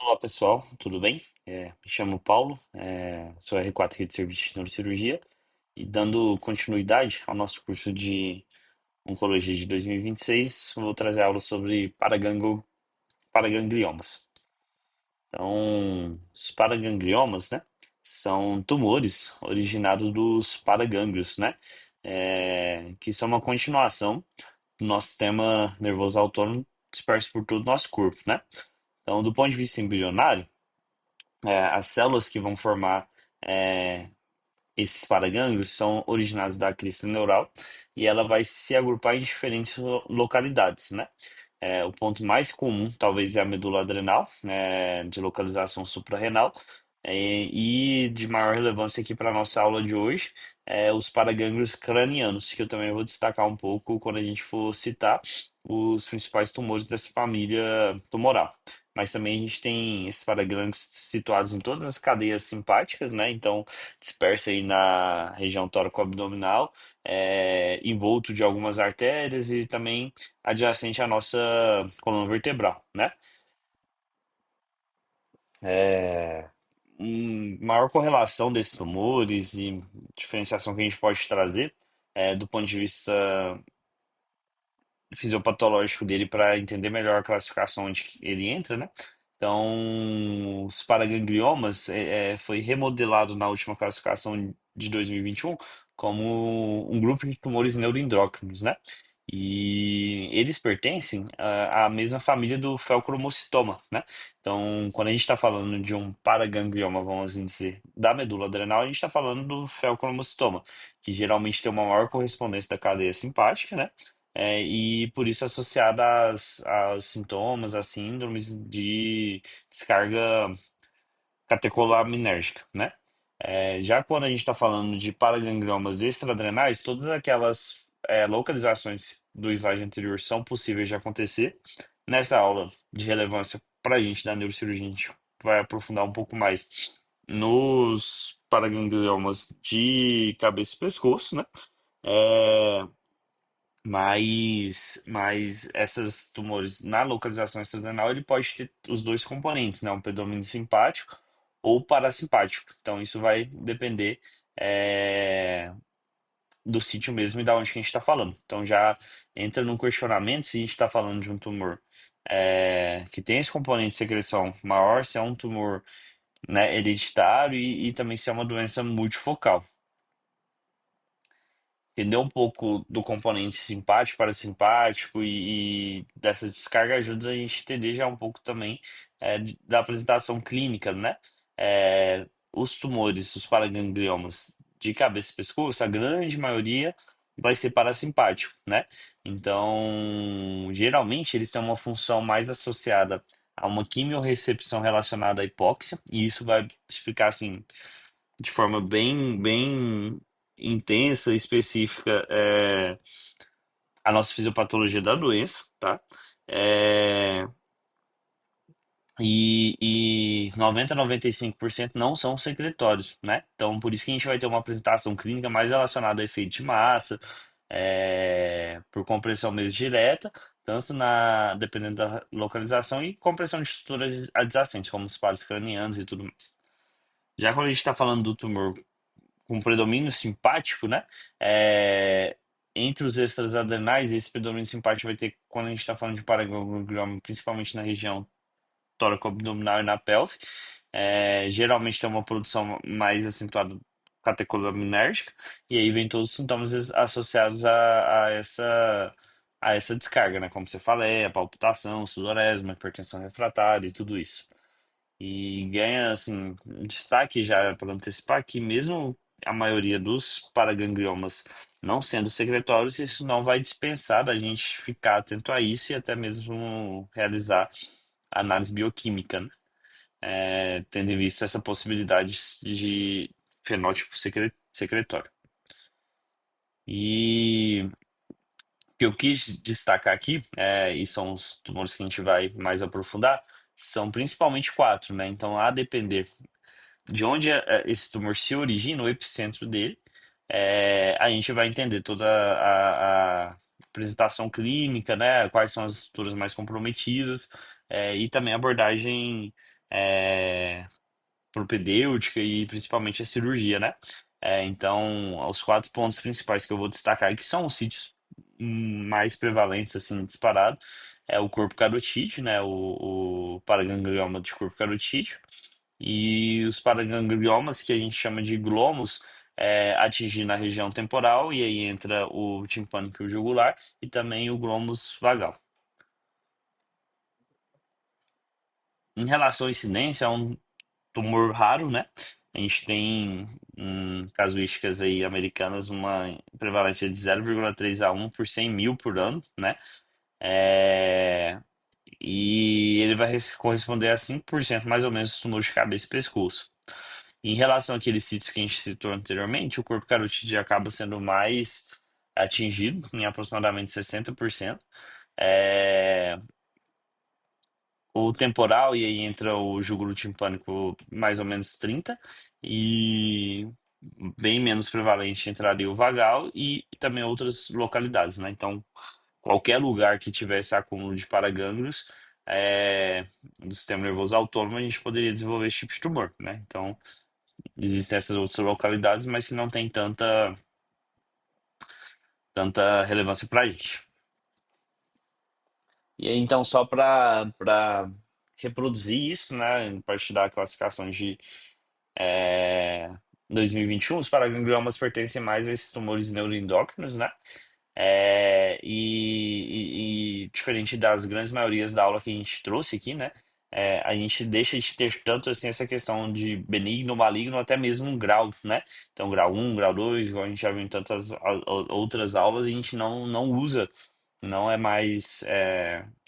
Olá pessoal, tudo bem? Me chamo Paulo, sou R4 aqui de Serviço de Neurocirurgia e dando continuidade ao nosso curso de Oncologia de 2026, vou trazer aula sobre paragangliomas. Então, os paragangliomas, né, são tumores originados dos paragânglios, né, que são uma continuação do nosso sistema nervoso autônomo disperso por todo o nosso corpo, né? Então, do ponto de vista embrionário, as células que vão formar é, esses paragânglios são originadas da crista neural e ela vai se agrupar em diferentes localidades, né? O ponto mais comum talvez é a medula adrenal, né, de localização suprarrenal, e de maior relevância aqui para a nossa aula de hoje os paragânglios cranianos, que eu também vou destacar um pouco quando a gente for citar os principais tumores dessa família tumoral. Mas também a gente tem esses paragânglios situados em todas as cadeias simpáticas, né? Então, dispersa aí na região tóraco-abdominal, envolto de algumas artérias e também adjacente à nossa coluna vertebral, né? É, maior correlação desses tumores e diferenciação que a gente pode trazer do ponto de vista fisiopatológico dele para entender melhor a classificação onde que ele entra, né? Então, os paragangliomas foi remodelado na última classificação de 2021 como um grupo de tumores neuroendócrinos, né? E eles pertencem à mesma família do feocromocitoma, né? Então, quando a gente está falando de um paraganglioma, vamos assim dizer, da medula adrenal, a gente está falando do feocromocitoma, que geralmente tem uma maior correspondência da cadeia simpática, né? E por isso associada aos sintomas, às síndromes de descarga catecolaminérgica, né? Já quando a gente está falando de paragangliomas extraadrenais, todas aquelas localizações do slide anterior são possíveis de acontecer. Nessa aula de relevância para a gente da neurocirurgia, a gente vai aprofundar um pouco mais nos paragangliomas de cabeça e pescoço, né? É, mas essas tumores na localização extradenal, ele pode ter os dois componentes, né? Um predomínio simpático ou parasimpático. Então, isso vai depender é, do sítio mesmo e da onde que a gente está falando. Então, já entra num questionamento se a gente está falando de um tumor que tem esse componente de secreção maior, se é um tumor, né, hereditário e também se é uma doença multifocal. Entender um pouco do componente simpático, parasimpático e dessa descarga ajuda a gente a entender já um pouco também da apresentação clínica, né? Os tumores, os paragangliomas de cabeça e pescoço, a grande maioria vai ser parasimpático, né? Então, geralmente eles têm uma função mais associada a uma quimiorrecepção relacionada à hipóxia, e isso vai explicar assim de forma bem intensa e específica a nossa fisiopatologia da doença, tá? É, e 90 a 95% não são secretórios, né? Então, por isso que a gente vai ter uma apresentação clínica mais relacionada a efeito de massa, por compressão mesmo direta, tanto dependendo da localização, e compressão de estruturas adjacentes, como os pares cranianos e tudo mais. Já quando a gente está falando do tumor com predomínio simpático, né? É, entre os extrasadrenais, esse predomínio simpático vai ter quando a gente está falando de paraganglioma, principalmente na região tóraco-abdominal e na pelve. Geralmente tem uma produção mais acentuada catecolaminérgica, e aí vem todos os sintomas associados a essa descarga, né? Como você fala, a palpitação, sudorese, hipertensão refratária e tudo isso. E ganha, assim, destaque já para antecipar que mesmo a maioria dos paragangliomas não sendo secretórios, isso não vai dispensar da gente ficar atento a isso e até mesmo realizar análise bioquímica, né? Tendo em vista essa possibilidade de fenótipo secretório. E o que eu quis destacar aqui, e são os tumores que a gente vai mais aprofundar, são principalmente quatro, né? Então, a depender de onde esse tumor se origina, o epicentro dele, a gente vai entender toda a apresentação clínica, né? Quais são as estruturas mais comprometidas, e também a abordagem propedêutica e principalmente a cirurgia, né? Então, os quatro pontos principais que eu vou destacar e que são os sítios mais prevalentes, assim, disparado, é o corpo carotídeo, né? O paraganglioma de corpo carotídeo e os paragangliomas, que a gente chama de glomos, atingir na região temporal, e aí entra o timpânico e o jugular, e também o glomos vagal. Em relação à incidência, é um tumor raro, né? A gente tem, casuísticas aí americanas, uma prevalência de 0,3 a 1 por 100 mil por ano, né? É, E ele vai corresponder a 5% mais ou menos dos tumores de cabeça e pescoço. Em relação àqueles sítios que a gente citou anteriormente, o corpo carotídeo acaba sendo mais atingido, em aproximadamente 60%. É, o temporal, e aí entra o júgulo timpânico, mais ou menos 30%, e bem menos prevalente entraria o vagal e também outras localidades, né? Então, qualquer lugar que tivesse acúmulo de paragânglios do sistema nervoso autônomo, a gente poderia desenvolver esse tipo de tumor, né? Então, existem essas outras localidades, mas que não tem tanta relevância para a gente. E aí, então, só para reproduzir isso, né, em parte da classificação de é, 2021, os paragangliomas pertencem mais a esses tumores neuroendócrinos, né? Diferente das grandes maiorias da aula que a gente trouxe aqui, né? A gente deixa de ter tanto assim essa questão de benigno, maligno, até mesmo um grau, né? Então, grau um, grau 2, igual a gente já viu em tantas outras aulas, a gente não usa, não é mais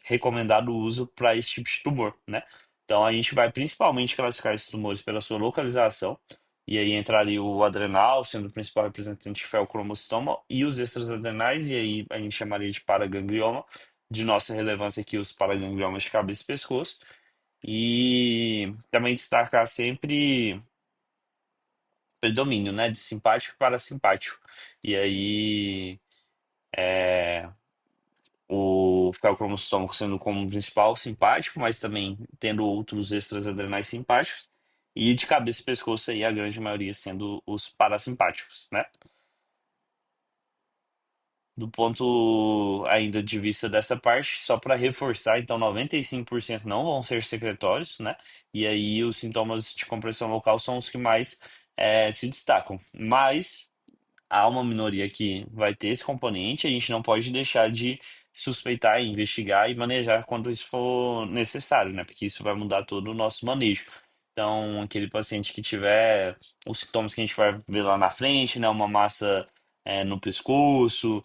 recomendado o uso para esse tipo de tumor, né? Então, a gente vai principalmente classificar esses tumores pela sua localização, e aí entraria o adrenal, sendo o principal representante feocromocitoma, e os extrasadrenais, e aí a gente chamaria de paraganglioma. De nossa relevância aqui, os paragangliomas de cabeça e pescoço. E também destacar sempre predomínio, né, de simpático para simpático. E aí, o feocromocitoma sendo como principal simpático, mas também tendo outros extrasadrenais simpáticos. E de cabeça e pescoço aí, a grande maioria sendo os parasimpáticos, né? Do ponto ainda de vista dessa parte, só para reforçar, então 95% não vão ser secretórios, né? E aí os sintomas de compressão local são os que mais se destacam. Mas há uma minoria que vai ter esse componente, a gente não pode deixar de suspeitar, investigar e manejar quando isso for necessário, né? Porque isso vai mudar todo o nosso manejo. Então, aquele paciente que tiver os sintomas que a gente vai ver lá na frente, né? Uma massa no pescoço,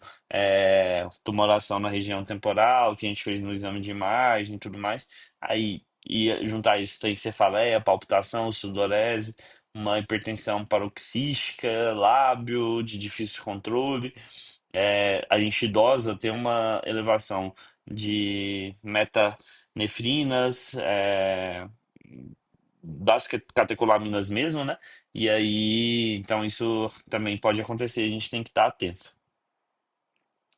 tumoração na região temporal, que a gente fez no exame de imagem e tudo mais. Aí, e juntar isso, tem cefaleia, palpitação, sudorese, uma hipertensão paroxística, lábio, de difícil controle. A gente idosa tem uma elevação de metanefrinas, das catecolaminas mesmo, né? E aí, então isso também pode acontecer, a gente tem que estar atento.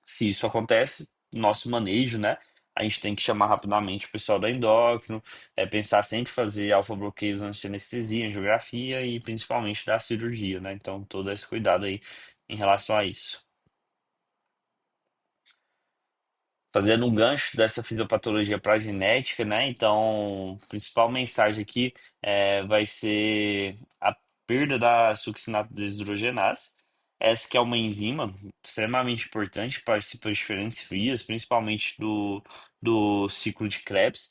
Se isso acontece, nosso manejo, né? A gente tem que chamar rapidamente o pessoal da endócrino, pensar sempre em fazer alfa-bloqueios antes de anestesia, angiografia e principalmente da cirurgia, né? Então, todo esse cuidado aí em relação a isso. Fazendo um gancho dessa fisiopatologia para a genética, né? Então, a principal mensagem aqui vai ser a perda da succinato desidrogenase. Essa que é uma enzima extremamente importante, participa de diferentes vias, principalmente do ciclo de Krebs.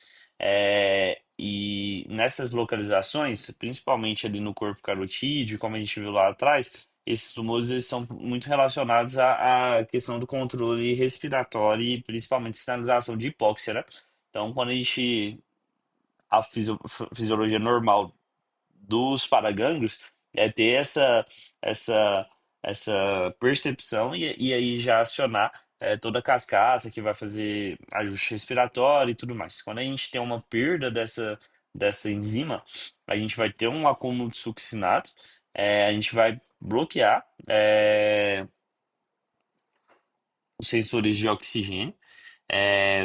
E nessas localizações, principalmente ali no corpo carotídeo, como a gente viu lá atrás, esses tumores eles são muito relacionados à questão do controle respiratório e principalmente sinalização de hipóxia, né? Então, quando a gente a fisiologia normal dos paragânglios é ter essa, essa percepção e aí já acionar toda a cascata que vai fazer ajuste respiratório e tudo mais. Quando a gente tem uma perda dessa enzima, a gente vai ter um acúmulo de succinato, a gente vai bloquear os sensores de oxigênio,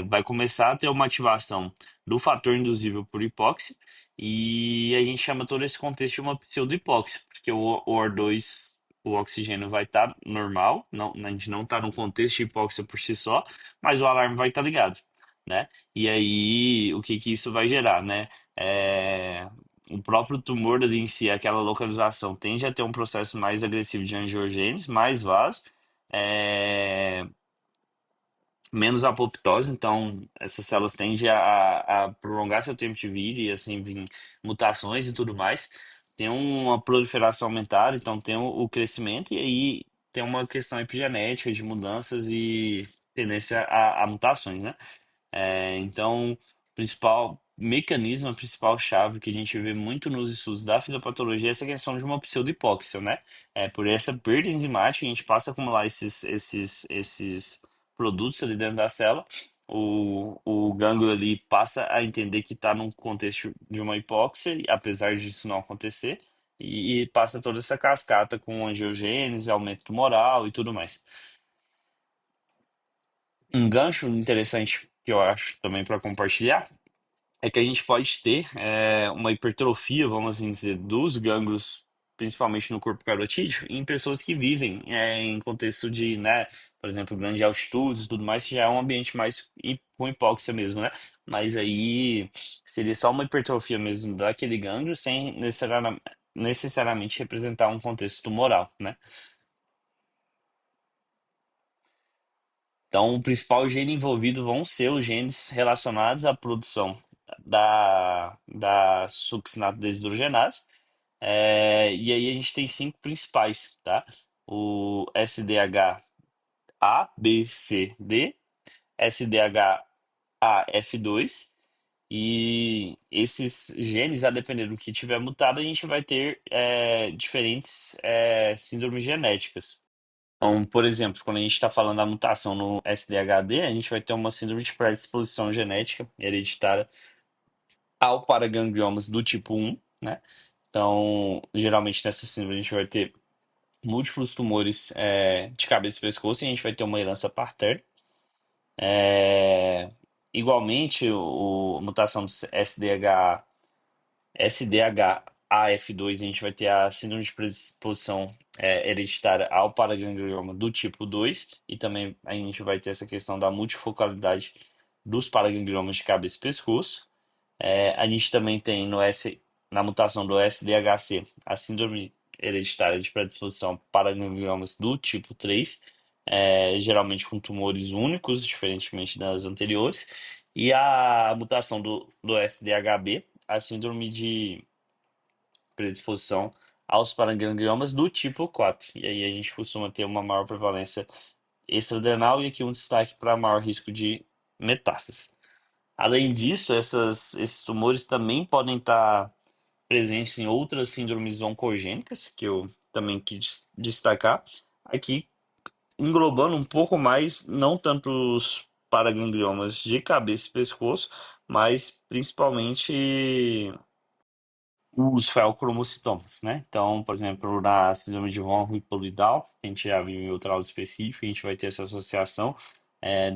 vai começar a ter uma ativação do fator induzível por hipóxia, e a gente chama todo esse contexto de uma pseudohipóxia, porque o O2, o oxigênio vai estar normal, não, a gente não está num contexto de hipóxia por si só, mas o alarme vai estar ligado, né? E aí, o que que isso vai gerar, né? O próprio tumor ali em si, aquela localização, tende a ter um processo mais agressivo de angiogênese, mais vaso, é, menos apoptose, então essas células tendem a prolongar seu tempo de vida e assim vir mutações e tudo mais. Tem uma proliferação aumentada, então tem o crescimento, e aí tem uma questão epigenética de mudanças e tendência a mutações, né? Então, o principal mecanismo, a principal chave que a gente vê muito nos estudos da fisiopatologia é essa questão de uma pseudohipóxia, né? Por essa perda enzimática, a gente passa a acumular esses produtos ali dentro da célula. O gânglio ali passa a entender que está num contexto de uma hipóxia, e apesar disso não acontecer, e passa toda essa cascata com angiogênese, aumento tumoral e tudo mais. Um gancho interessante que eu acho também para compartilhar é que a gente pode ter uma hipertrofia, vamos assim dizer, dos gânglios, principalmente no corpo carotídeo, em pessoas que vivem em contexto de, né, por exemplo, grandes altitudes e tudo mais, que já é um ambiente mais com hipóxia mesmo, né? Mas aí seria só uma hipertrofia mesmo daquele gânglio, sem necessariamente representar um contexto tumoral, né? Então, o principal gene envolvido vão ser os genes relacionados à produção da succinato desidrogenase. E aí a gente tem cinco principais, tá? O SDHA, B, C, D, SDHA-F2, e esses genes, a depender do que tiver mutado, a gente vai ter diferentes síndromes genéticas. Então, por exemplo, quando a gente está falando da mutação no SDHD, a gente vai ter uma síndrome de predisposição genética hereditária ao paragangliomas do tipo 1, né? Então, geralmente nessa síndrome a gente vai ter múltiplos tumores de cabeça e pescoço e a gente vai ter uma herança paterna. É, Igualmente, a mutação do SDHAF2, a gente vai ter a síndrome de predisposição hereditária ao paraganglioma do tipo 2, e também a gente vai ter essa questão da multifocalidade dos paragangliomas de cabeça e pescoço. A gente também tem na mutação do SDHC a síndrome hereditária de predisposição para gangliomas do tipo 3, geralmente com tumores únicos, diferentemente das anteriores. E a mutação do SDHB, a síndrome de predisposição aos paragangliomas do tipo 4. E aí a gente costuma ter uma maior prevalência extradenal e aqui um destaque para maior risco de metástase. Além disso, esses tumores também podem estar presentes em outras síndromes oncogênicas, que eu também quis destacar, aqui englobando um pouco mais, não tanto os paragangliomas de cabeça e pescoço, mas principalmente os feocromocitomas, né? Então, por exemplo, na síndrome de von Hippel-Lindau, a gente já viu em outro aula específico, a gente vai ter essa associação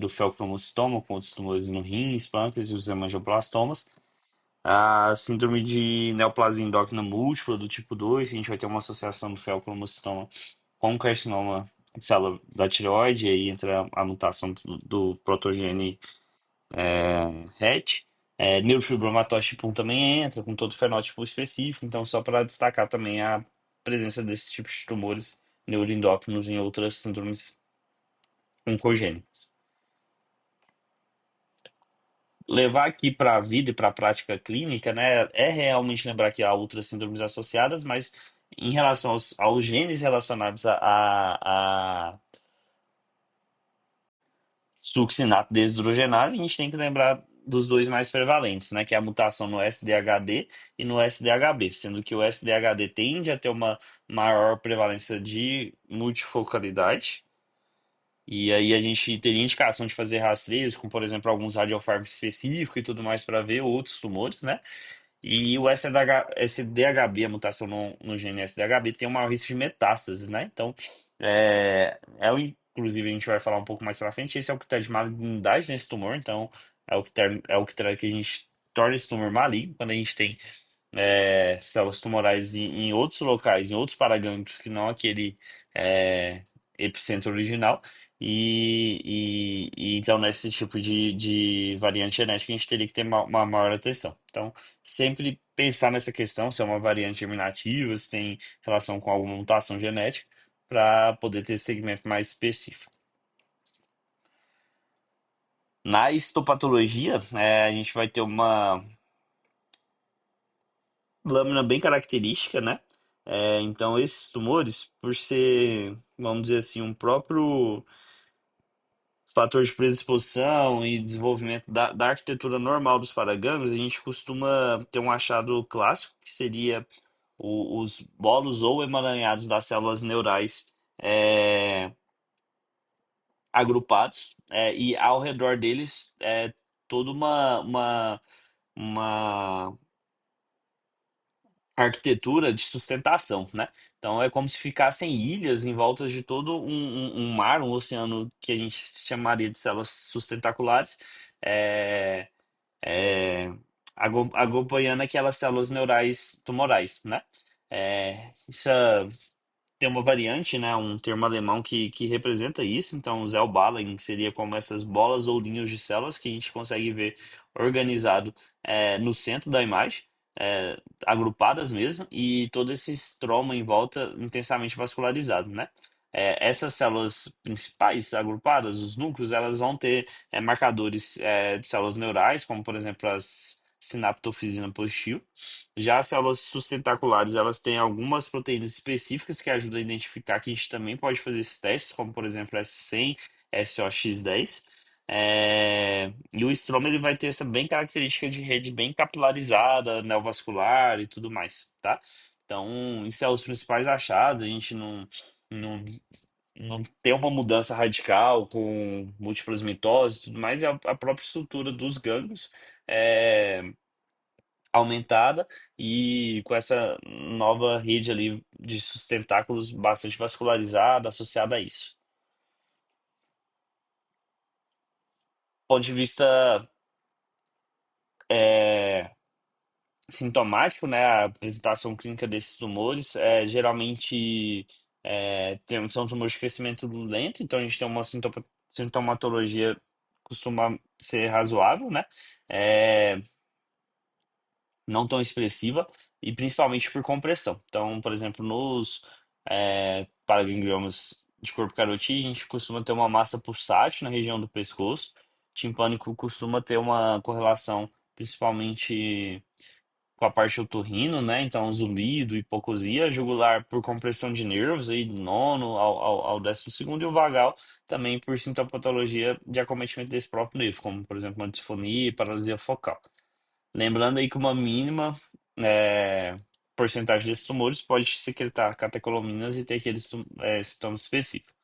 do feocromocitoma com outros tumores no rins, pâncreas e os hemangioblastomas. A síndrome de neoplasia endócrina múltipla do tipo 2, que a gente vai ter uma associação do feocromocitoma com carcinoma de célula da tireoide, e aí entra a mutação do protogene RET. Neurofibromatose tipo 1 também entra, com todo fenótipo específico, então só para destacar também a presença desses tipos de tumores neuroendócrinos em outras síndromes oncogênicas. Levar aqui para a vida e para a prática clínica, né, é realmente lembrar que há outras síndromes associadas, mas em relação aos genes relacionados a succinato desidrogenase, a gente tem que lembrar dos dois mais prevalentes, né, que é a mutação no SDHD e no SDHB, sendo que o SDHD tende a ter uma maior prevalência de multifocalidade, e aí a gente teria indicação de fazer rastreios com, por exemplo, alguns radiofármacos específicos e tudo mais para ver outros tumores, né? E o SDHB, a mutação no gene SDHB, tem um maior risco de metástases, né? Então, inclusive, a gente vai falar um pouco mais pra frente, esse é o critério de malignidade nesse tumor, então é o critério que a gente torna esse tumor maligno quando a gente tem células tumorais em outros locais, em outros paragâmicos que não aquele é, epicentro original. Então, nesse tipo de variante genética, a gente teria que ter uma maior atenção. Então, sempre pensar nessa questão, se é uma variante germinativa, se tem relação com alguma mutação genética, para poder ter esse segmento mais específico. Na histopatologia, a gente vai ter uma lâmina bem característica, né? Então, esses tumores, por ser, vamos dizer assim, um próprio fator de predisposição e desenvolvimento da arquitetura normal dos paragâmeos, a gente costuma ter um achado clássico, que seria os bolos ou emaranhados das células neurais é, agrupados, e ao redor deles toda uma arquitetura de sustentação, né? Então é como se ficassem ilhas em volta de todo um mar, um oceano que a gente chamaria de células sustentaculares, é, é, acompanhando aquelas células neurais tumorais, né? Isso tem uma variante, né, um termo alemão que representa isso. Então, o Zellballen seria como essas bolas ou linhos de células que a gente consegue ver organizado no centro da imagem, agrupadas mesmo, e todo esse estroma em volta intensamente vascularizado, né? Essas células principais agrupadas, os núcleos, elas vão ter marcadores de células neurais, como por exemplo as sinaptofisina positiva. Já as células sustentaculares, elas têm algumas proteínas específicas que ajudam a identificar que a gente também pode fazer esses testes, como por exemplo S100, SOX10. E o estroma ele vai ter essa bem característica de rede bem capilarizada, neovascular e tudo mais, tá? Então, isso é os principais achados. A gente não, não tem uma mudança radical com múltiplas mitoses e tudo mais, e a própria estrutura dos gânglios. É, aumentada e com essa nova rede ali de sustentáculos bastante vascularizada associada a isso. Do ponto de vista é, sintomático, né, a apresentação clínica desses tumores geralmente são tumores de crescimento lento, então a gente tem uma sintomatologia costuma ser razoável, né? É, não tão expressiva e principalmente por compressão. Então, por exemplo, nos paragangliomas de corpo carotídeo, a gente costuma ter uma massa pulsátil na região do pescoço. Timpânico costuma ter uma correlação principalmente com a parte otorrino, né? Então, zumbido, hipocosia, jugular por compressão de nervos aí do nono ao 12º, e o vagal também por sintomatologia de acometimento desse próprio nervo, como por exemplo uma disfonia e paralisia focal. Lembrando aí que uma mínima é, porcentagem desses tumores pode secretar catecolaminas e ter aqueles sintomas específicos.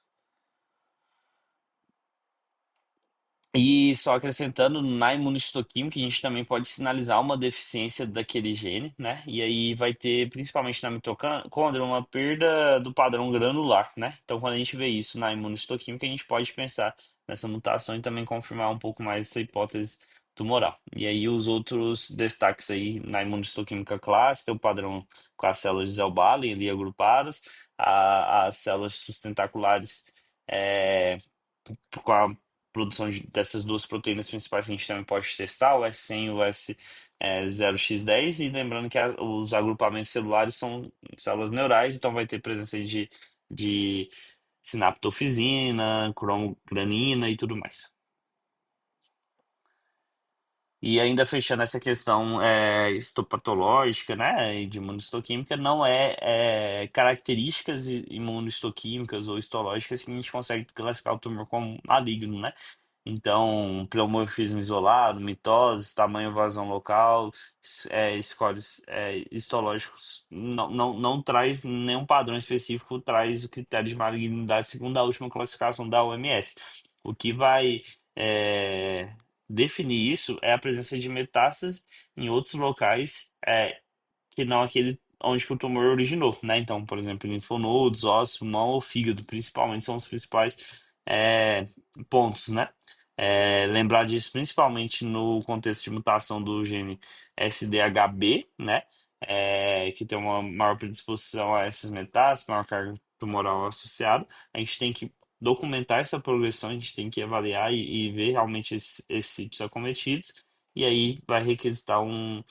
E só acrescentando, na imunistoquímica, a gente também pode sinalizar uma deficiência daquele gene, né? E aí vai ter, principalmente na mitocôndria, uma perda do padrão granular, né? Então, quando a gente vê isso na imunistoquímica, a gente pode pensar nessa mutação e também confirmar um pouco mais essa hipótese tumoral. E aí, os outros destaques aí na imunistoquímica clássica, o padrão com as células de Zellballen ali agrupadas, as células sustentaculares. é, com a produção dessas duas proteínas principais que a gente também pode testar, o S100 e o S0x10, e lembrando que os agrupamentos celulares são células neurais, então vai ter presença de sinaptofisina, cromogranina e tudo mais. E ainda fechando essa questão histopatológica, né, e de imunohistoquímica, não características imunohistoquímicas ou histológicas que a gente consegue classificar o tumor como maligno, né? Então, pleomorfismo isolado, mitose, tamanho vazão local, scores histológicos, não traz nenhum padrão específico, traz o critério de malignidade segundo a última classificação da OMS. O que vai é, definir isso é a presença de metástase em outros locais que não aquele onde que o tumor originou, né? Então, por exemplo, linfonodos, ossos, pulmão ou fígado, principalmente, são os principais é, pontos, né? Lembrar disso principalmente no contexto de mutação do gene SDHB, né? Que tem uma maior predisposição a essas metástases, maior carga tumoral associada. A gente tem que documentar essa progressão, a gente tem que avaliar e ver realmente esses sítios acometidos, e aí vai requisitar um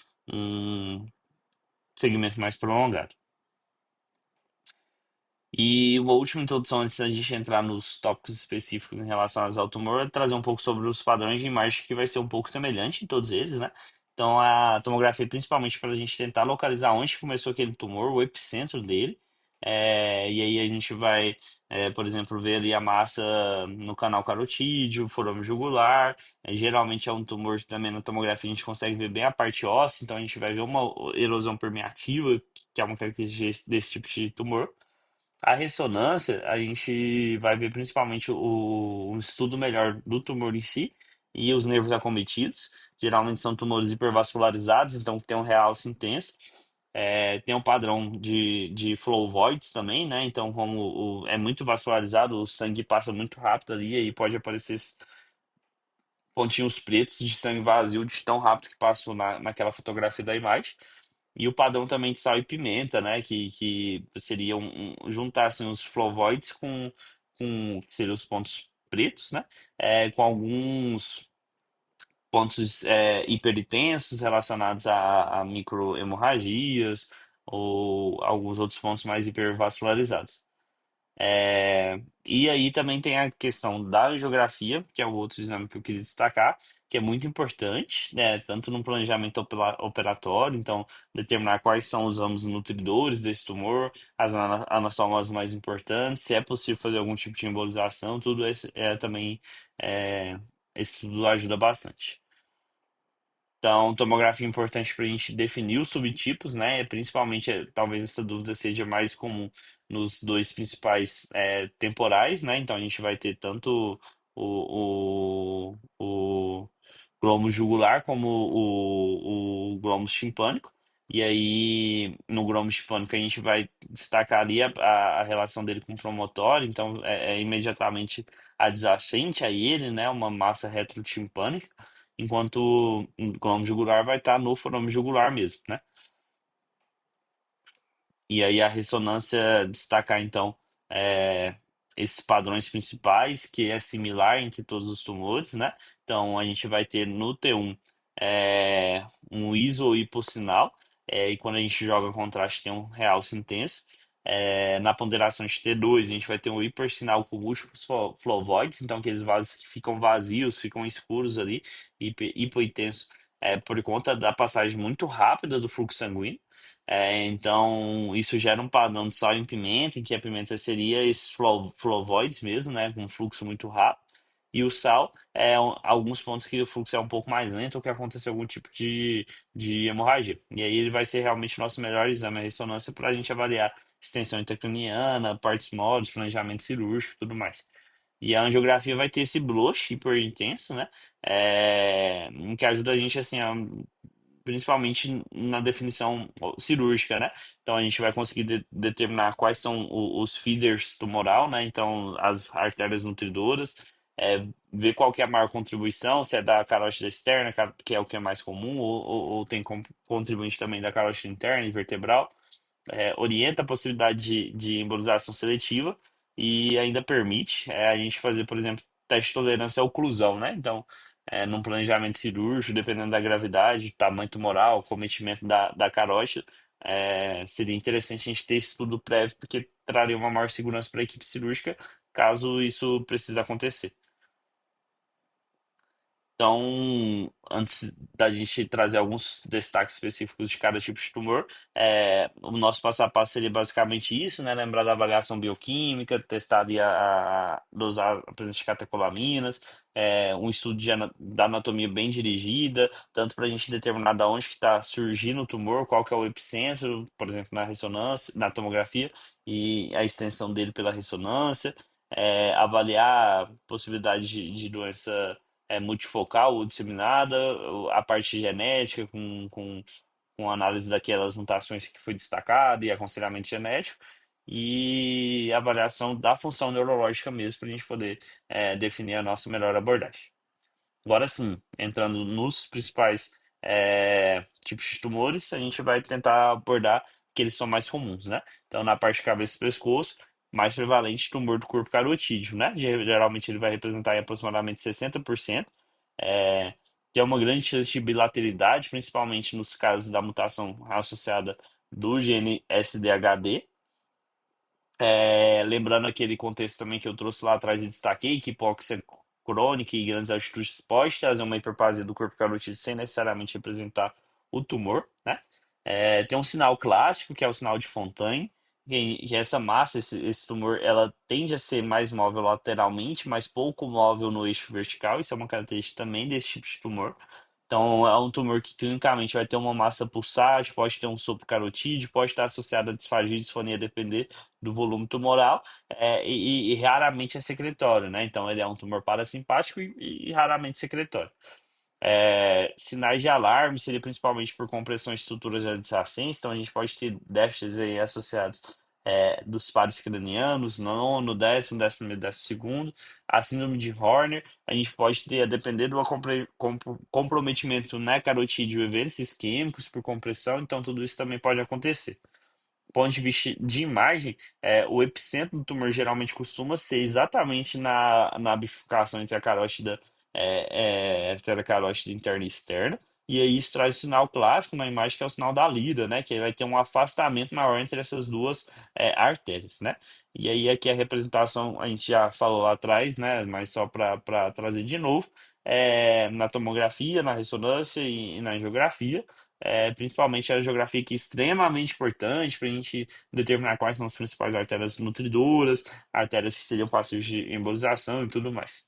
segmento mais prolongado. E uma última introdução antes da gente entrar nos tópicos específicos em relação ao tumor é trazer um pouco sobre os padrões de imagem que vai ser um pouco semelhante em todos eles, né? Então a tomografia principalmente para a gente tentar localizar onde começou aquele tumor, o epicentro dele. E aí a gente vai, por exemplo, ver ali a massa no canal carotídeo, forame jugular. Geralmente é um tumor que também na tomografia a gente consegue ver bem a parte óssea, então a gente vai ver uma erosão permeativa, que é uma característica desse tipo de tumor. A ressonância, a gente vai ver principalmente um estudo melhor do tumor em si e os nervos acometidos. Geralmente são tumores hipervascularizados, então tem um realce intenso. Tem um padrão de flow voids também, né? Então, como é muito vascularizado, o sangue passa muito rápido ali e aí pode aparecer esses pontinhos pretos de sangue vazio de tão rápido que passou naquela fotografia da imagem. E o padrão também de sal e pimenta, né? Que seria juntar assim, os flavoides que seriam os pontos pretos, né? Com alguns pontos hipertensos relacionados a microhemorragias ou alguns outros pontos mais hipervascularizados. E aí também tem a questão da geografia, que é o outro exame que eu queria destacar, que é muito importante, né, tanto no planejamento operatório, então determinar quais são os ramos nutridores desse tumor, as anastomoses mais importantes, se é possível fazer algum tipo de embolização, tudo esse, também é, esse estudo ajuda bastante. Então, tomografia é importante para a gente definir os subtipos, né? Principalmente, talvez essa dúvida seja mais comum nos dois principais temporais, né? Então, a gente vai ter tanto o glomo jugular como o glomo timpânico. E aí, no glomo timpânico, a gente vai destacar ali a relação dele com o promotório. Então, é imediatamente adjacente a ele, né? Uma massa retrotimpânica enquanto o glândula jugular vai estar no forame jugular mesmo, né? E aí a ressonância destacar então é, esses padrões principais, que é similar entre todos os tumores, né? Então a gente vai ter no T1 um iso-hipossinal, e quando a gente joga contraste tem um realce intenso. Na ponderação de T2 a gente vai ter um hipersinal com múltiplos flavoides, então aqueles vasos que ficam vazios, ficam escuros ali, hipointenso, por conta da passagem muito rápida do fluxo sanguíneo. Então, isso gera um padrão de sal em pimenta, em que a pimenta seria esses flavoides mesmo, né, com um fluxo muito rápido. E o sal alguns pontos que o fluxo é um pouco mais lento ou que acontece algum tipo de hemorragia. E aí ele vai ser realmente o nosso melhor exame, a ressonância, para a gente avaliar extensão intracraniana, partes moles, planejamento cirúrgico e tudo mais. E a angiografia vai ter esse blush hiper intenso, né? Em que ajuda a gente assim principalmente na definição cirúrgica, né? Então a gente vai conseguir determinar quais são os feeders tumoral, né? Então as artérias nutridoras, ver qual que é a maior contribuição, se é da carótida externa, que é o que é mais comum, ou tem contribuinte também da carótida interna e vertebral. Orienta a possibilidade de embolização seletiva e ainda permite a gente fazer, por exemplo, teste de tolerância à oclusão, né? Então, num planejamento cirúrgico, dependendo da gravidade, tamanho tumoral, cometimento da carótida, seria interessante a gente ter esse estudo prévio, porque traria uma maior segurança para a equipe cirúrgica, caso isso precise acontecer. Então, antes da gente trazer alguns destaques específicos de cada tipo de tumor, o nosso passo a passo seria basicamente isso, né? Lembrar da avaliação bioquímica, testar ali dosar a presença de catecolaminas, um estudo da anatomia bem dirigida, tanto para a gente determinar da onde que está surgindo o tumor, qual que é o epicentro, por exemplo, na ressonância, na tomografia, e a extensão dele pela ressonância, avaliar a possibilidade de doença multifocal ou disseminada, a parte genética com análise daquelas mutações que foi destacada e aconselhamento genético, e avaliação da função neurológica mesmo para a gente poder definir a nossa melhor abordagem. Agora sim, entrando nos principais tipos de tumores, a gente vai tentar abordar que eles são mais comuns, né? Então, na parte de cabeça e pescoço, mais prevalente tumor do corpo carotídeo, né? Geralmente ele vai representar em aproximadamente 60%. É, tem uma grande chance de bilateralidade, principalmente nos casos da mutação associada do gene SDHD. Lembrando aquele contexto também que eu trouxe lá atrás e destaquei, que hipóxia crônica e grandes altitudes pode trazer uma hiperplasia do corpo carotídeo sem necessariamente representar o tumor, né? Tem um sinal clássico, que é o sinal de Fontaine, que essa massa, esse tumor, ela tende a ser mais móvel lateralmente, mas pouco móvel no eixo vertical. Isso é uma característica também desse tipo de tumor. Então, é um tumor que clinicamente vai ter uma massa pulsante, pode ter um sopro carotídeo, pode estar associado a disfagia e disfonia, depender do volume tumoral, e raramente é secretório, né? Então, ele é um tumor parasimpático e raramente secretório. Sinais de alarme seria principalmente por compressões de estruturas adjacentes, então a gente pode ter déficits aí associados dos pares cranianos, nono, décimo, décimo primeiro, décimo segundo. A síndrome de Horner, a gente pode ter, a depender do comprometimento, né, carotídeo, eventos isquêmicos por compressão, então tudo isso também pode acontecer ponto de vista de imagem, o epicentro do tumor geralmente costuma ser exatamente na bifurcação entre a carótida, entre a carótida interna e externa. E aí isso traz o sinal clássico na imagem, que é o sinal da lira, né? Que vai ter um afastamento maior entre essas duas artérias, né? E aí aqui a representação, a gente já falou lá atrás, né? Mas só para trazer de novo, na tomografia, na ressonância e na angiografia. Principalmente a geografia que é extremamente importante para a gente determinar quais são as principais artérias nutridoras, artérias que seriam passíveis de embolização e tudo mais.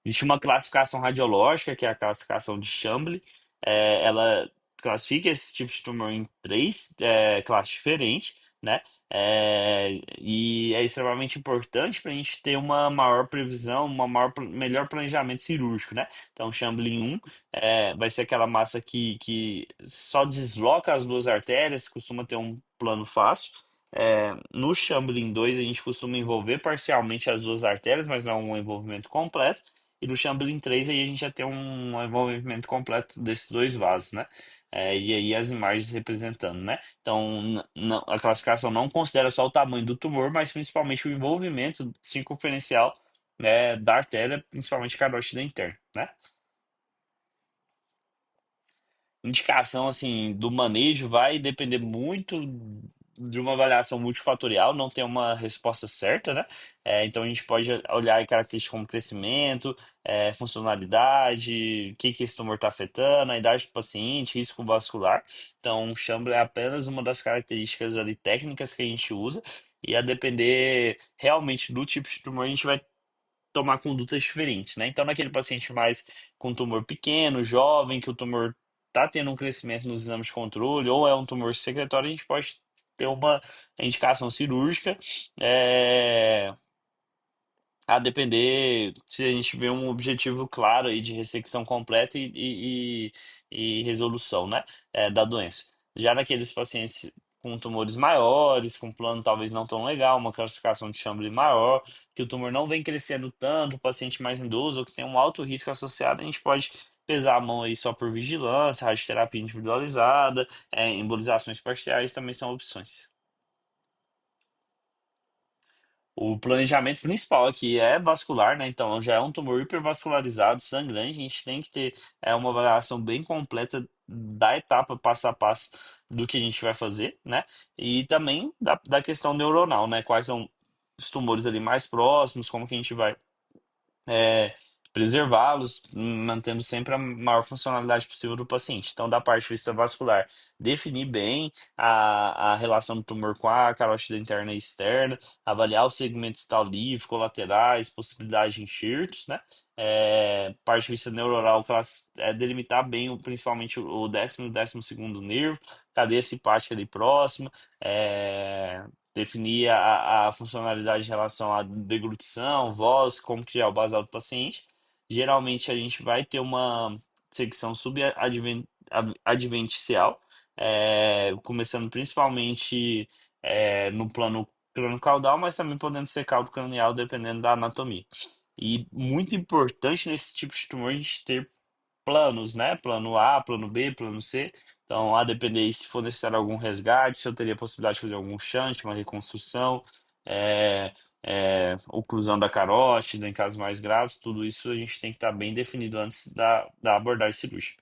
Existe uma classificação radiológica, que é a classificação de Chambly. Ela classifica esse tipo de tumor em três classes diferentes, né? E é extremamente importante para a gente ter uma maior previsão, melhor planejamento cirúrgico, né? Então, Chambly 1 vai ser aquela massa que só desloca as duas artérias, costuma ter um plano fácil. No Chambly 2 a gente costuma envolver parcialmente as duas artérias, mas não é um envolvimento completo. E no Chamberlain 3 aí a gente já tem um envolvimento completo desses dois vasos, né? E aí as imagens representando, né? Então a classificação não considera só o tamanho do tumor, mas principalmente o envolvimento circunferencial, né, da artéria, principalmente carótida interna, né? Indicação assim do manejo vai depender muito de uma avaliação multifatorial, não tem uma resposta certa, né? Então a gente pode olhar em características como crescimento, funcionalidade, o que que esse tumor está afetando, a idade do paciente, risco vascular. Então, o Chambly é apenas uma das características ali técnicas que a gente usa, e a depender realmente do tipo de tumor, a gente vai tomar condutas diferentes, né? Então, naquele paciente mais com tumor pequeno, jovem, que o tumor está tendo um crescimento nos exames de controle, ou é um tumor secretório, a gente pode ter uma indicação cirúrgica, é, a depender se a gente vê um objetivo claro aí de ressecção completa e resolução, né, da doença. Já naqueles pacientes com tumores maiores, com plano talvez não tão legal, uma classificação de Chambly maior, que o tumor não vem crescendo tanto, o paciente mais idoso ou que tem um alto risco associado, a gente pode pesar a mão aí só por vigilância, radioterapia individualizada, embolizações parciais também são opções. O planejamento principal aqui é vascular, né? Então já é um tumor hipervascularizado, sangrante. A gente tem que ter uma avaliação bem completa da etapa passo a passo do que a gente vai fazer, né? E também da questão neuronal, né? Quais são os tumores ali mais próximos, como que a gente vai é, preservá-los, mantendo sempre a maior funcionalidade possível do paciente. Então, da parte vista vascular, definir bem a relação do tumor com a carótida interna e externa, avaliar os segmentos tal livre, colaterais, possibilidade de enxertos, né? Parte vista neuronal, delimitar bem, principalmente o décimo e o décimo segundo nervo, cadeia simpática ali próxima, definir a funcionalidade em relação à deglutição, voz, como que é o basal do paciente. Geralmente a gente vai ter uma secção subadventicial, começando principalmente no plano crânio-caudal, mas também podendo ser caldo cranial, dependendo da anatomia. E muito importante nesse tipo de tumor a gente ter planos, né? Plano A, plano B, plano C. Então, a depender se for necessário algum resgate, se eu teria possibilidade de fazer algum shunt, uma reconstrução, é, oclusão da carótida em casos mais graves, tudo isso a gente tem que estar bem definido antes da abordagem cirúrgica.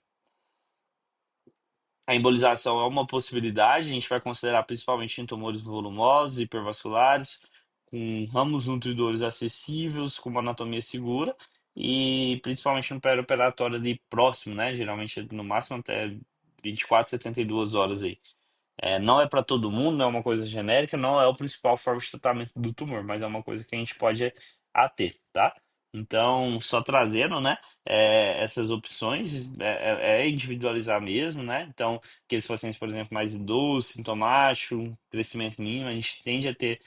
A embolização é uma possibilidade, a gente vai considerar principalmente em tumores volumosos, hipervasculares, com ramos nutridores acessíveis, com uma anatomia segura e principalmente no perioperatório ali próximo, né? Geralmente no máximo até 24, 72 horas aí. Não é para todo mundo, não é uma coisa genérica, não é o principal forma de tratamento do tumor, mas é uma coisa que a gente pode ter, tá? Então, só trazendo, né, essas opções, é individualizar mesmo, né? Então, aqueles pacientes, por exemplo, mais idosos, sintomáticos, crescimento mínimo, a gente tende a ter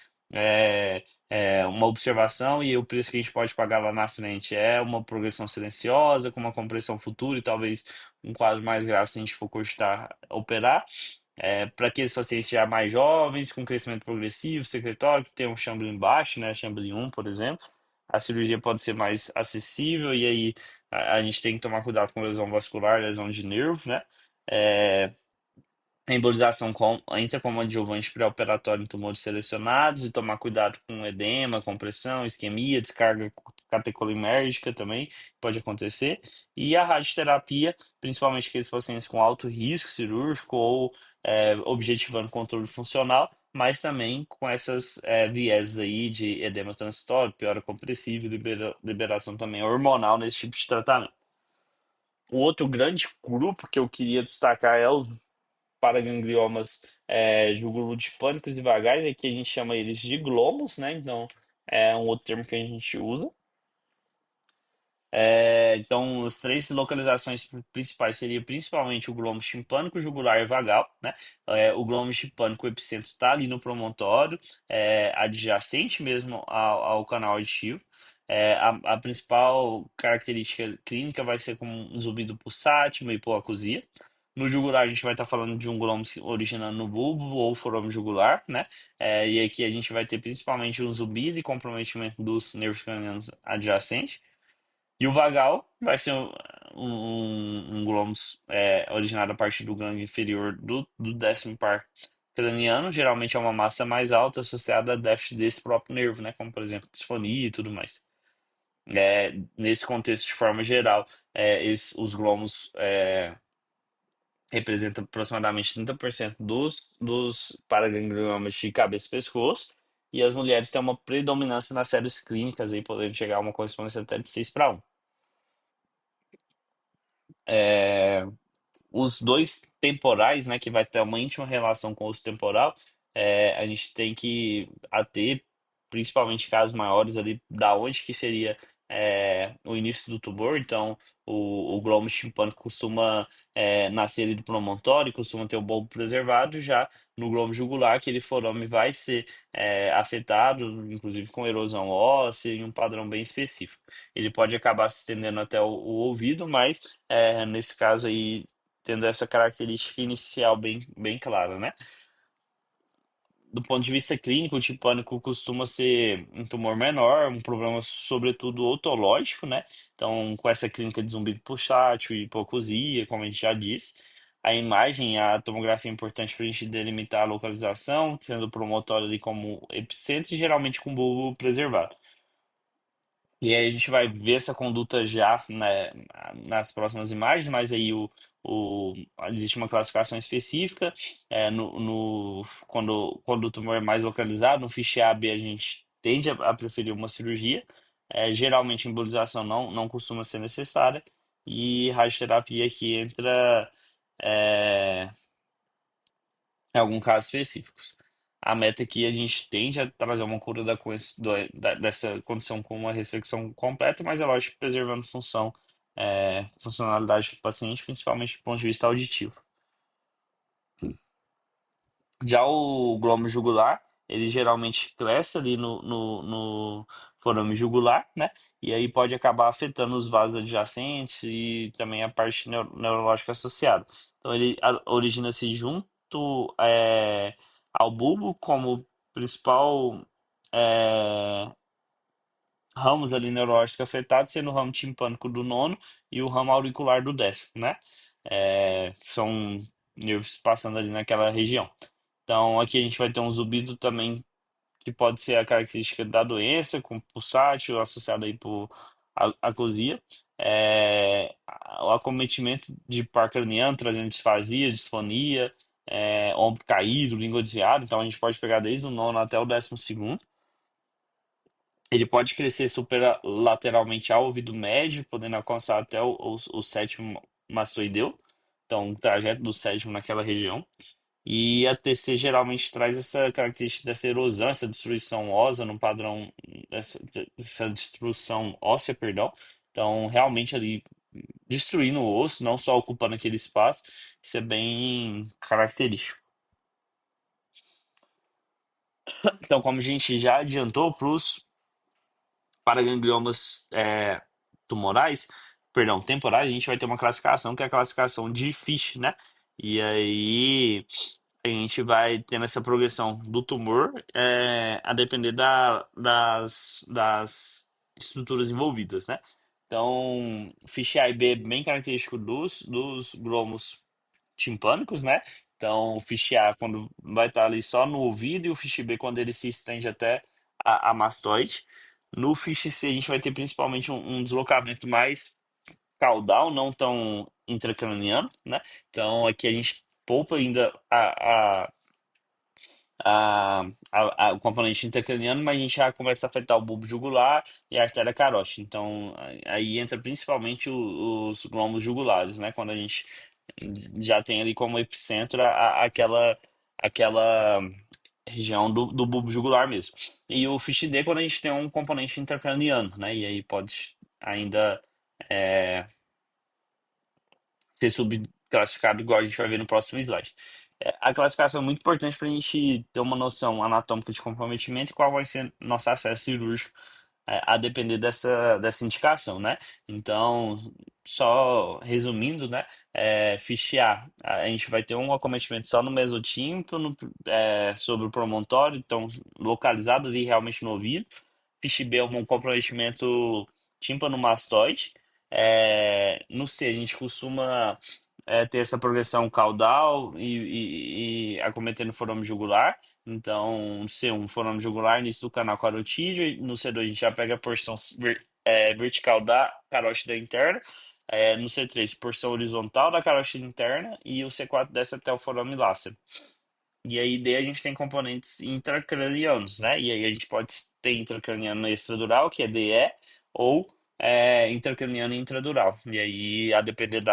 uma observação e o preço que a gente pode pagar lá na frente é uma progressão silenciosa, com uma compressão futura e talvez um quadro mais grave se a gente for cogitar operar. Para aqueles pacientes já mais jovens, com crescimento progressivo, secretório, que tem um Chamberlain baixo, né, Chamberlain 1, por exemplo, a cirurgia pode ser mais acessível e aí a gente tem que tomar cuidado com lesão vascular, lesão de nervo, né? É, a embolização entra como adjuvante pré-operatório em tumores selecionados e tomar cuidado com edema, compressão, isquemia, descarga catecolimérgica também pode acontecer. E a radioterapia, principalmente aqueles pacientes com alto risco cirúrgico ou objetivando controle funcional, mas também com essas vieses aí de edema transitório, piora compressiva e liberação também hormonal nesse tipo de tratamento. O outro grande grupo que eu queria destacar é os paragangliomas jugulodipânicos e vagais, aqui a gente chama eles de glomos, né? Então, é um outro termo que a gente usa. Então, as três localizações principais seriam principalmente o glomo timpânico, jugular e vagal, né? O glomo timpânico, o epicentro está ali no promontório, adjacente mesmo ao canal auditivo. A principal característica clínica vai ser como um zumbido pulsátil, uma hipoacusia. No jugular, a gente vai estar falando de um glomo se originando no bulbo ou forame jugular, né? E aqui a gente vai ter principalmente um zumbido e comprometimento dos nervos cranianos adjacentes. E o vagal vai ser um glômus originado a partir do gânglio inferior do décimo par craniano. Geralmente é uma massa mais alta associada a déficit desse próprio nervo, né? Como, por exemplo, disfonia e tudo mais. Nesse contexto, de forma geral, os glômus representam aproximadamente 30% dos paragangliomas de cabeça e pescoço. E as mulheres têm uma predominância nas séries clínicas, aí, podendo chegar a uma correspondência até de 6 para 1. É, os dois temporais, né, que vai ter uma íntima relação com o uso temporal, a gente tem que ater, principalmente casos maiores ali, da onde que seria o início do tumor. Então, o glomo timpânico costuma nascer ali do promontório, costuma ter o bulbo preservado, já no glomo jugular, aquele forame vai ser afetado, inclusive com erosão óssea em um padrão bem específico. Ele pode acabar se estendendo até o ouvido, mas nesse caso aí tendo essa característica inicial bem clara, né? Do ponto de vista clínico, o tipo pânico costuma ser um tumor menor, um problema sobretudo otológico, né? Então, com essa clínica de zumbido pulsátil e hipoacusia, como a gente já disse, a imagem, a tomografia é importante para a gente delimitar a localização, sendo o promotório ali como epicentro e geralmente com bulbo preservado. E aí a gente vai ver essa conduta já, né, nas próximas imagens, mas aí existe uma classificação específica. Quando o tumor é mais localizado, no ficheiro AB a gente tende a preferir uma cirurgia. Geralmente embolização não costuma ser necessária. E radioterapia aqui entra é, em alguns casos específicos. A meta aqui a gente tende a trazer uma cura dessa condição com uma ressecção completa, mas é lógico preservando funcionalidade do paciente, principalmente do ponto de vista auditivo. Já o glomo jugular, ele geralmente cresce ali no forame jugular, né? E aí pode acabar afetando os vasos adjacentes e também a parte neurológica associada. Então ele origina-se junto ao bulbo como principal é, ramos ali neurológicos afetados, sendo o ramo timpânico do nono e o ramo auricular do décimo, né? São nervos passando ali naquela região. Então, aqui a gente vai ter um zumbido também que pode ser a característica da doença, com pulsátil, associado aí por acusia. O acometimento de par craniano, trazendo disfasia, disfonia, ombro caído, língua desviada. Então, a gente pode pegar desde o nono até o 12º. Ele pode crescer superlateralmente ao ouvido médio, podendo alcançar até o sétimo mastoideu. Então, o trajeto do sétimo naquela região. E a TC geralmente traz essa característica dessa erosão, essa destruição óssea no padrão, essa destruição óssea, perdão. Então, realmente ali destruindo o osso, não só ocupando aquele espaço. Isso é bem característico. Então, como a gente já adiantou para os paragangliomas tumorais, perdão, temporais, a gente vai ter uma classificação que é a classificação de Fish, né? E aí a gente vai tendo essa progressão do tumor a depender das estruturas envolvidas, né? Então, Fish A e B é bem característico dos glomos timpânicos, né? Então, o Fish A quando vai estar ali só no ouvido e o Fish B quando ele se estende até a mastoide. No Fish C a gente vai ter principalmente um deslocamento mais caudal, não tão intracraniano, né? Então, aqui a gente poupa ainda o componente intracraniano, mas a gente já começa a afetar o bulbo jugular e a artéria carótida. Então, aí entra principalmente os glôbulos jugulares, né? Quando a gente já tem ali como epicentro aquela região do bulbo jugular mesmo. E o Fish D quando a gente tem um componente intracraniano, né? E aí pode ainda é, ser subclassificado, igual a gente vai ver no próximo slide. A classificação é muito importante para a gente ter uma noção anatômica de comprometimento e qual vai ser nosso acesso cirúrgico a depender dessa indicação, né? Então, só resumindo, né? Fiche a gente vai ter um acometimento só no mesotímpano, sobre o promontório, então localizado ali realmente no ouvido. Fiche B é um comprometimento tímpano-mastoide. No C, a gente costuma ter essa progressão caudal e acometendo o forame jugular. Então, C1, forame jugular, início do canal carotídeo. E no C2, a gente já pega a porção vertical da carótida interna. No C3, porção horizontal da carótida interna. E o C4 desce até o forame láceo. E aí, D, a gente tem componentes intracranianos, né? E aí, a gente pode ter intracraniano extradural, que é DE, ou intracraniano intradural. E aí, a depender do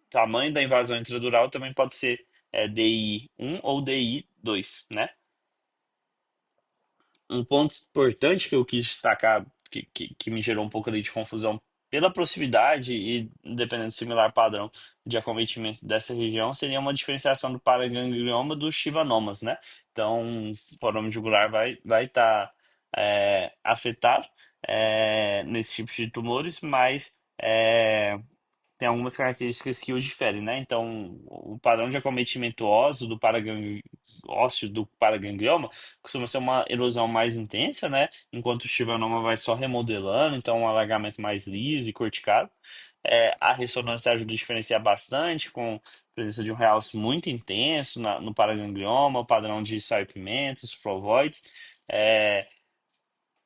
tamanho da invasão intradural, também pode ser DI1 ou DI2, né? Um ponto importante que eu quis destacar, que me gerou um pouco ali de confusão pela proximidade e dependendo do similar padrão de acometimento dessa região, seria uma diferenciação do paraganglioma dos schwannomas, né? Então, o forame jugular vai estar afetado nesse tipo de tumores, mas tem algumas características que os diferem, né? Então, o padrão de acometimento ósseo do paraganglioma costuma ser uma erosão mais intensa, né? Enquanto o chivanoma vai só remodelando, então um alargamento mais liso e corticado. A ressonância ajuda a diferenciar bastante, com a presença de um realce muito intenso no paraganglioma, o padrão de sal-pimenta, os flavoides. É,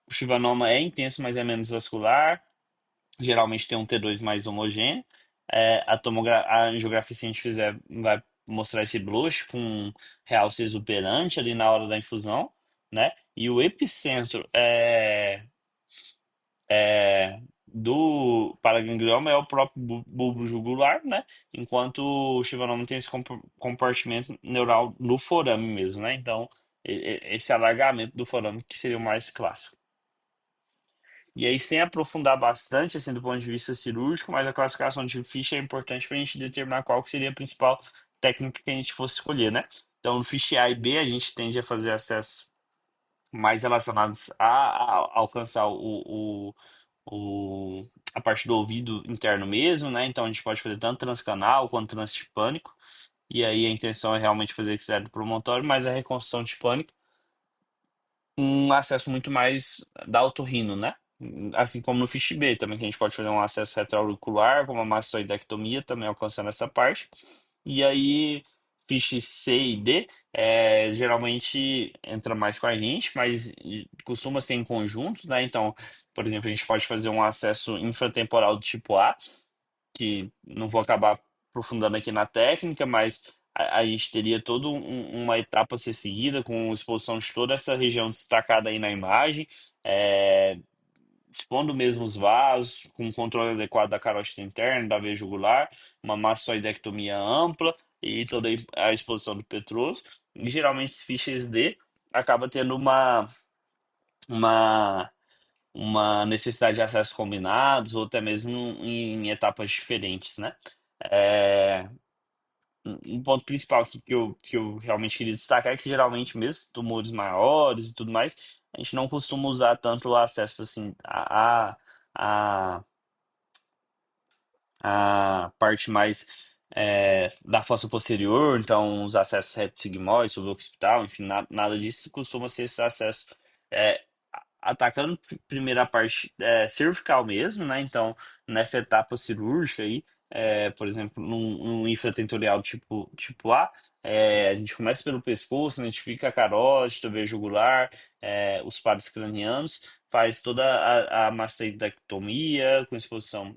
o chivanoma é intenso, mas é menos vascular. Geralmente tem um T2 mais homogêneo. A angiografia, se a gente fizer, vai mostrar esse blush com realce exuberante ali na hora da infusão, né? E o epicentro do paraganglioma é o próprio bulbo jugular, né? Enquanto o chivanoma tem esse compartimento neural no forame mesmo, né? Então, esse alargamento do forame que seria o mais clássico. E aí, sem aprofundar bastante, assim, do ponto de vista cirúrgico, mas a classificação de ficha é importante para a gente determinar qual que seria a principal técnica que a gente fosse escolher, né? Então, no ficha A e B, a gente tende a fazer acessos mais relacionados a alcançar a parte do ouvido interno mesmo, né? Então, a gente pode fazer tanto transcanal quanto transtipânico. E aí, a intenção é realmente fazer extrato do promontório, mas a reconstrução tipânica, um acesso muito mais da otorrino, né? Assim como no Fish B também, que a gente pode fazer um acesso retroauricular, como a mastoidectomia, também alcançando essa parte. E aí, Fish C e D, geralmente entra mais com a gente, mas costuma ser em conjunto, né? Então, por exemplo, a gente pode fazer um acesso infratemporal do tipo A, que não vou acabar aprofundando aqui na técnica, mas a gente teria toda uma etapa a ser seguida com exposição de toda essa região destacada aí na imagem, é, expondo mesmo os vasos, com um controle adequado da carótida interna, da veia jugular, uma mastoidectomia ampla e toda a exposição do petroso. E geralmente esses fichas D acaba tendo uma uma necessidade de acessos combinados ou até mesmo em etapas diferentes, né? É, um ponto principal aqui que eu realmente queria destacar é que geralmente mesmo tumores maiores e tudo mais, a gente não costuma usar tanto o acesso assim a, a parte mais da fossa posterior, então os acessos reto sigmoide, suboccipital, enfim, nada disso costuma ser esse acesso é, atacando primeiro a parte cervical mesmo, né? Então, nessa etapa cirúrgica aí, por exemplo, num infratentorial tipo A, a gente começa pelo pescoço, identifica a carótida, veia jugular, os pares cranianos, faz toda a mastectomia com exposição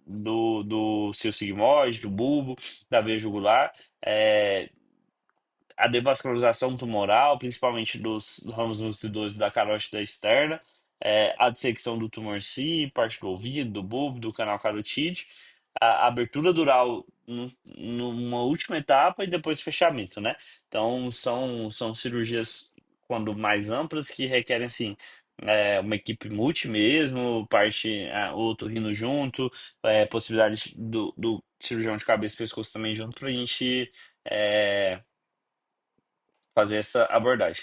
do seu sigmoide, do bulbo, da veia jugular, é, a devascularização tumoral, principalmente dos ramos nucleosos da carótida externa, a dissecção do tumor em si, parte do ouvido, do bulbo, do canal carotídeo, a abertura dural numa última etapa e depois fechamento, né? Então, são cirurgias, quando mais amplas, que requerem, assim, uma equipe multi mesmo, parte, o otorrino junto, possibilidade do cirurgião de cabeça e pescoço também junto, para a gente fazer essa abordagem.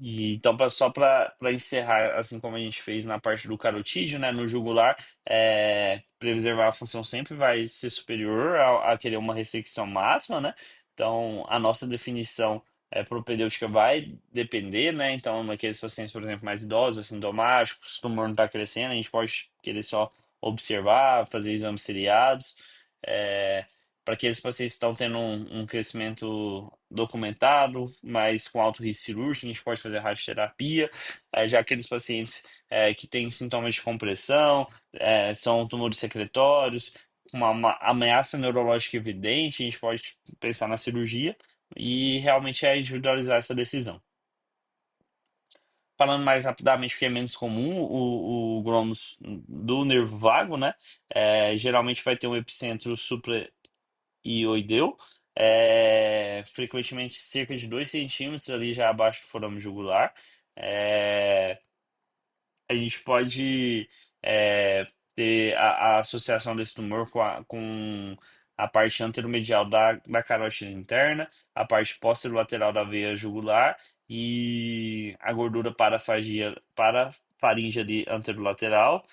E então, só para encerrar, assim como a gente fez na parte do carotídeo, né, no jugular, preservar a função sempre vai ser superior a querer uma ressecção máxima, né? Então, a nossa definição propedêutica vai depender, né? Então, naqueles pacientes, por exemplo, mais idosos, assintomáticos, o tumor não está crescendo, a gente pode querer só observar, fazer exames seriados. É, para aqueles pacientes que estão tendo um crescimento documentado, mas com alto risco cirúrgico, a gente pode fazer radioterapia. Já aqueles pacientes que têm sintomas de compressão, são tumores secretórios, uma ameaça neurológica evidente, a gente pode pensar na cirurgia e realmente individualizar essa decisão. Falando mais rapidamente, porque é menos comum, o Gromos do nervo vago, né? Geralmente vai ter um epicentro e oideu, frequentemente cerca de 2 centímetros ali já abaixo do forame jugular. É, a gente pode ter a associação desse tumor com a parte anteromedial da carótida interna, a parte posterolateral da veia jugular e a gordura parafaringe ali anterolateral,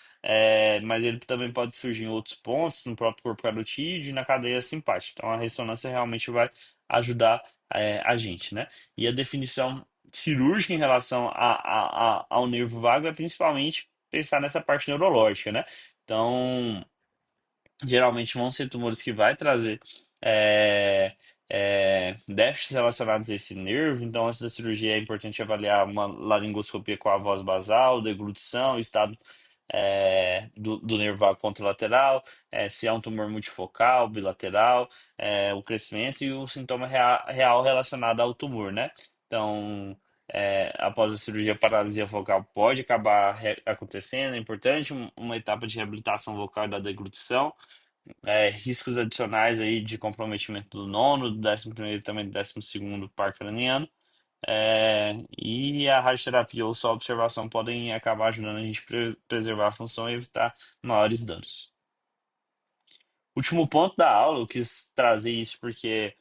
mas ele também pode surgir em outros pontos, no próprio corpo carotídeo e na cadeia simpática. Então a ressonância realmente vai ajudar a gente, né? E a definição cirúrgica em relação ao nervo vago é principalmente pensar nessa parte neurológica, né? Então, geralmente vão ser tumores que vai trazer é, déficits relacionados a esse nervo. Então, antes da cirurgia é importante avaliar uma laringoscopia com a voz basal, deglutição, o estado do nervo vago contralateral, se é um tumor multifocal, bilateral, o crescimento e o sintoma real relacionado ao tumor, né? Então, após a cirurgia, a paralisia focal pode acabar acontecendo. É importante uma etapa de reabilitação vocal e da deglutição. Riscos adicionais aí de comprometimento do nono, do 11º e também do 12º par craniano. E a radioterapia ou só a observação podem acabar ajudando a gente preservar a função e evitar maiores danos. Último ponto da aula, eu quis trazer isso porque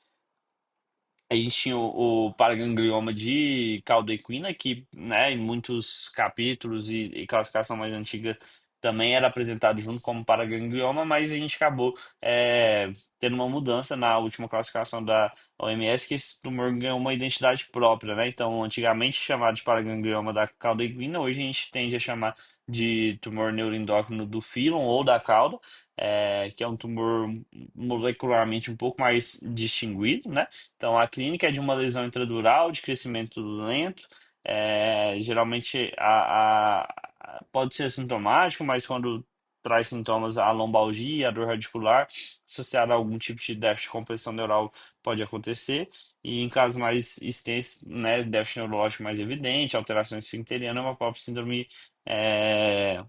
a gente tinha o paraganglioma de caldequina, que, né, em muitos capítulos e classificação mais antiga também era apresentado junto como paraganglioma, mas a gente acabou tendo uma mudança na última classificação da OMS, que esse tumor ganhou uma identidade própria, né? Então, antigamente chamado de paraganglioma da cauda equina, hoje a gente tende a chamar de tumor neuroendócrino do fílon ou da cauda, que é um tumor molecularmente um pouco mais distinguido, né? Então, a clínica é de uma lesão intradural de crescimento lento, geralmente pode ser sintomático, mas quando traz sintomas, a lombalgia, a dor radicular, associada a algum tipo de déficit de compressão neural pode acontecer. E em casos mais extensos, né, déficit neurológico mais evidente, alterações esfincterianas, uma própria síndrome é,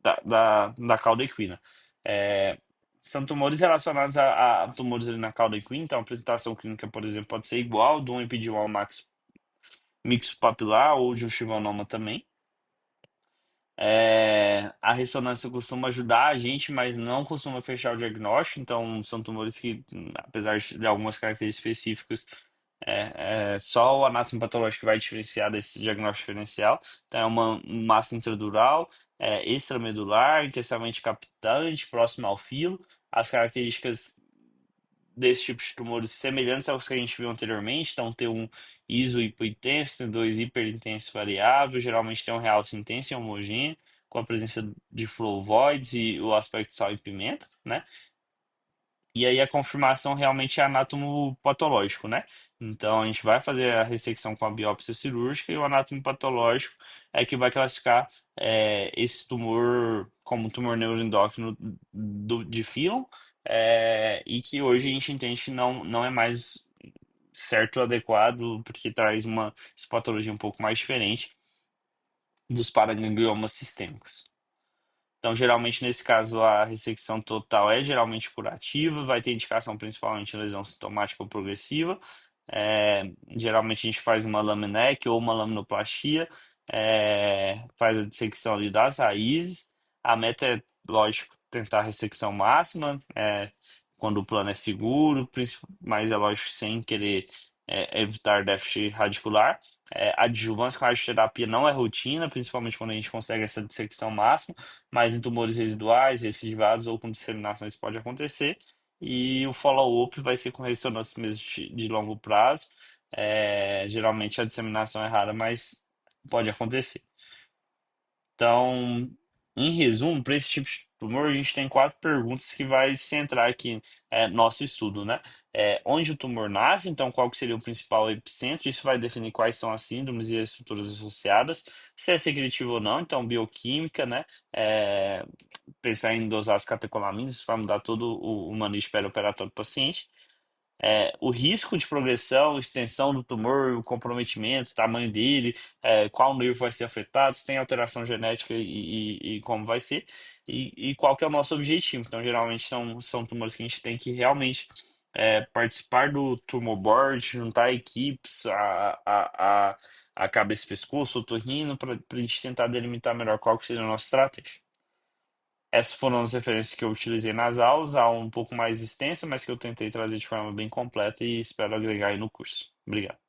da cauda equina. É, são tumores relacionados a tumores ali na cauda equina, então a apresentação clínica, por exemplo, pode ser igual de um epidioma max mixo papilar ou de um chivanoma também. A ressonância costuma ajudar a gente, mas não costuma fechar o diagnóstico. Então, são tumores que, apesar de algumas características específicas, só o anátomo patológico vai diferenciar desse diagnóstico diferencial. Então, é uma massa intradural, extramedular, intensamente captante, próximo ao filo. As características desse tipo de tumores semelhantes aos que a gente viu anteriormente. Então, tem um iso hipointenso, tem dois hiperintenso variável, geralmente tem um realce intenso e homogêneo, com a presença de flowoides e o aspecto sal e pimenta, né? E aí a confirmação realmente é anatomopatológico, né? Então a gente vai fazer a ressecção com a biópsia cirúrgica e o anatomopatológico é que vai classificar esse tumor como tumor neuroendócrino de Fillon, e que hoje a gente entende que não é mais certo, adequado, porque traz uma patologia um pouco mais diferente dos paragangliomas sistêmicos. Então, geralmente, nesse caso, a ressecção total é geralmente curativa, vai ter indicação principalmente em lesão sintomática ou progressiva. Geralmente, a gente faz uma laminectomia ou uma laminoplastia, faz a dissecção ali das raízes. A meta é, lógico, tentar a ressecção máxima, quando o plano é seguro, mas é lógico, sem querer evitar déficit radicular. Adjuvância com radioterapia não é rotina, principalmente quando a gente consegue essa dissecção máxima, mas em tumores residuais, recidivados ou com disseminação isso pode acontecer. E o follow-up vai ser com ressonância mesmo de longo prazo. Geralmente a disseminação é rara, mas pode acontecer. Então, em resumo, para esse tipo de tumor, a gente tem quatro perguntas que vai centrar aqui nosso estudo, né? Onde o tumor nasce, então qual que seria o principal epicentro, isso vai definir quais são as síndromes e as estruturas associadas, se é secretivo ou não, então bioquímica, né? É, pensar em dosar as catecolaminas, isso vai mudar todo o manejo perioperatório do paciente. O risco de progressão, extensão do tumor, o comprometimento, o tamanho dele, qual nervo vai ser afetado, se tem alteração genética e como vai ser, e qual que é o nosso objetivo. Então, geralmente são tumores que a gente tem que realmente participar do tumor board, juntar equipes, a cabeça e pescoço, o torrino, para a gente tentar delimitar melhor qual que seria a nossa estratégia. Essas foram as referências que eu utilizei nas aulas, aula um pouco mais extensa, mas que eu tentei trazer de forma bem completa e espero agregar aí no curso. Obrigado.